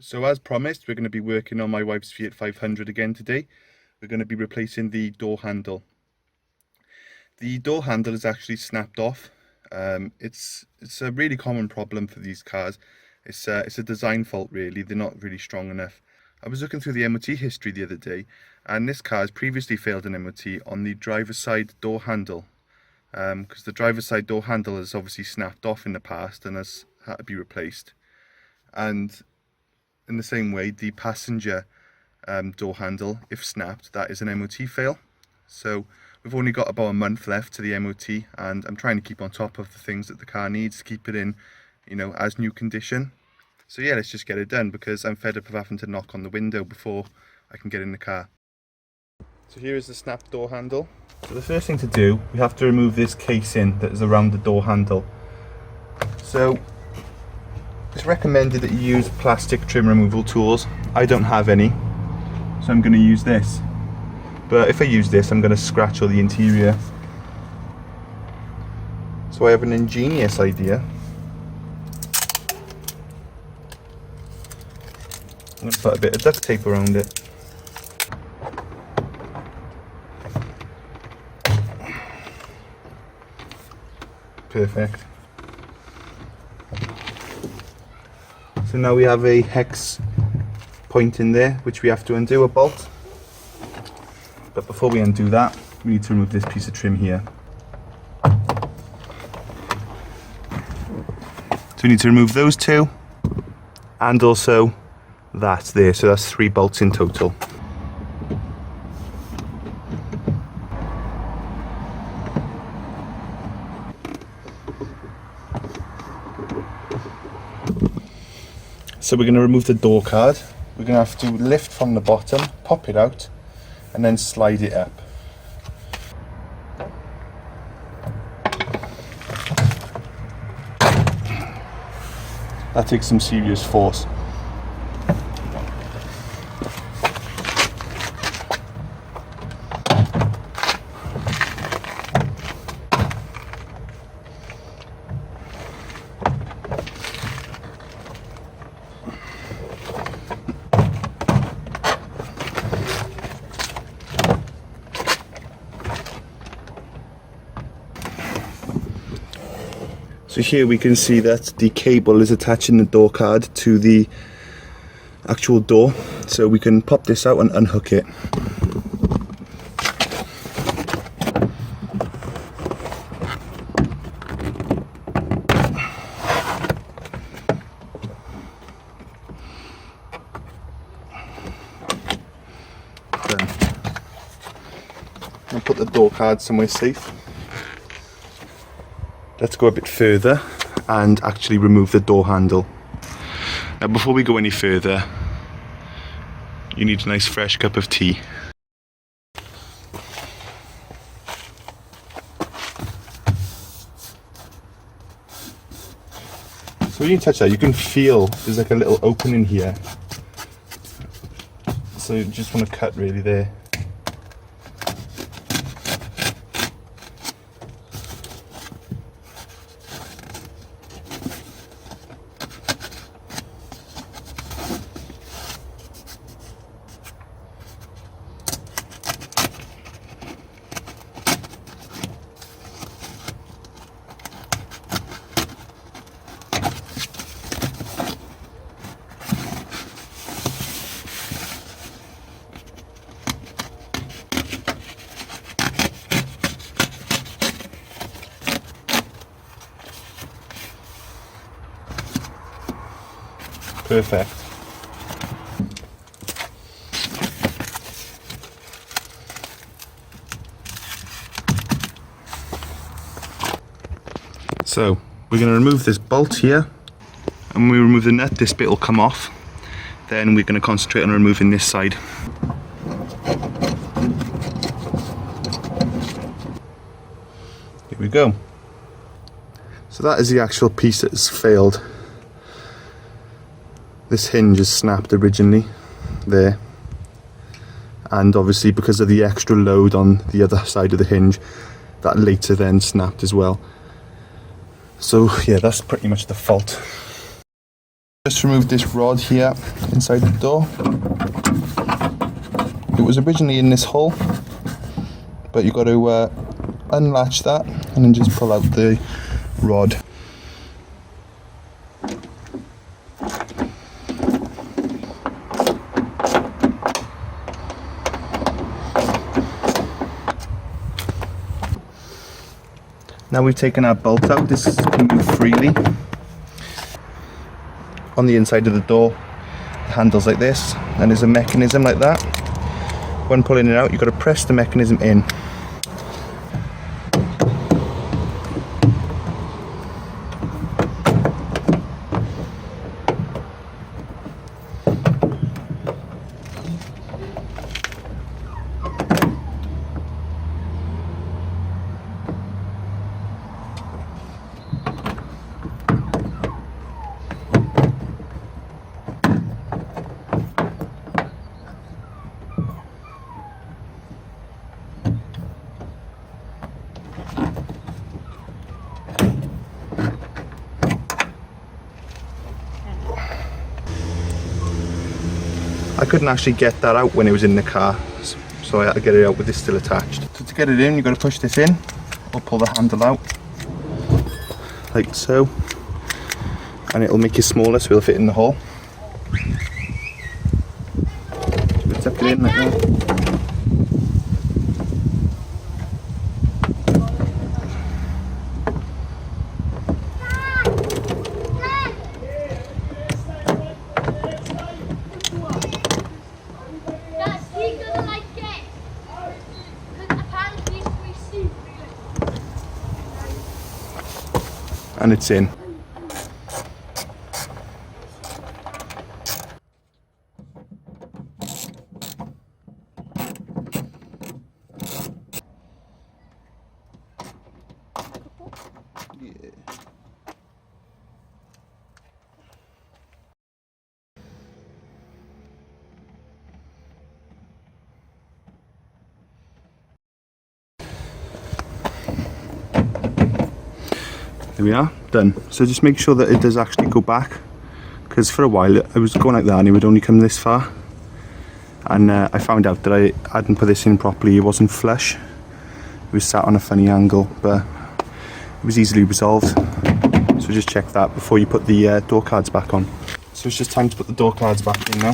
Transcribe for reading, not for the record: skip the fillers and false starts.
So as promised, we're going to be working on my wife's Fiat 500 again today. We're going to be replacing the door handle. The door handle is actually snapped off. It's a really common problem for these cars. It's a design fault really, they're not really strong enough. I was looking through the MOT history the other day, and this car has previously failed an MOT on the driver's side door handle. Because the driver's side door handle has obviously snapped off in the past and has had to be replaced. And in the same way, the passenger door handle, if snapped, that is an MOT fail. So we've only got about a month left to the MOT, and I'm trying to keep on top of the things that the car needs to keep it in, as new condition. So yeah, let's just get it done, because I'm fed up of having to knock on the window before I can get in the car. So here is the snapped door handle. So the first thing to do, we have to remove this casing that is around the door handle. So it's recommended that you use plastic trim removal tools. I don't have any, so I'm going to use this. But if I use this, I'm going to scratch all the interior. So I have an ingenious idea. I'm going to put a bit of duct tape around it. Perfect. So now we have a hex point in there, which we have to undo, a bolt. But before we undo that, we need to remove this piece of trim here. So we need to remove those two, and also that there, so that's 3 bolts in total. So we're going to remove the door card. We're going to have to lift from the bottom, pop it out, and then slide it up. That takes some serious force. So here we can see that the cable is attaching the door card to the actual door, so we can pop this out and unhook it. Then I'll put the door card somewhere safe. Let's go a bit further and actually remove the door handle. Now before we go any further, you need a nice fresh cup of tea. So when you touch that, you can feel there's like a little opening here. So you just want to cut really there. Perfect. So we're going to remove this bolt here, and when we remove the nut, this bit will come off. Then we're going to concentrate on removing this side. Here we go. So that is the actual piece that has failed. This hinge is snapped originally there, and obviously because of the extra load on the other side of the hinge, that later then snapped as well. So yeah, that's pretty much the fault. Just removed this rod here inside the door. It was originally in this hole, but you've got to unlatch that and then just pull out the rod. Now we've taken our bolt out, this can move freely. On the inside of the door, the handle's like this, and there's a mechanism like that. When pulling it out, you've got to press the mechanism in. I couldn't actually get that out when it was in the car, so I had to get it out with this still attached. So to get it in, you've got to push this in, or pull the handle out, like so, and it'll make it smaller so it'll fit in the hole. So tuck it in like that. And it's in. There we are, done. So just make sure that it does actually go back, because for a while I was going like that and it would only come this far, and I found out that I hadn't put this in properly. It wasn't flush, it was sat on a funny angle, but it was easily resolved. So just check that before you put the door cards back on. So it's just time to put the door cards back in now.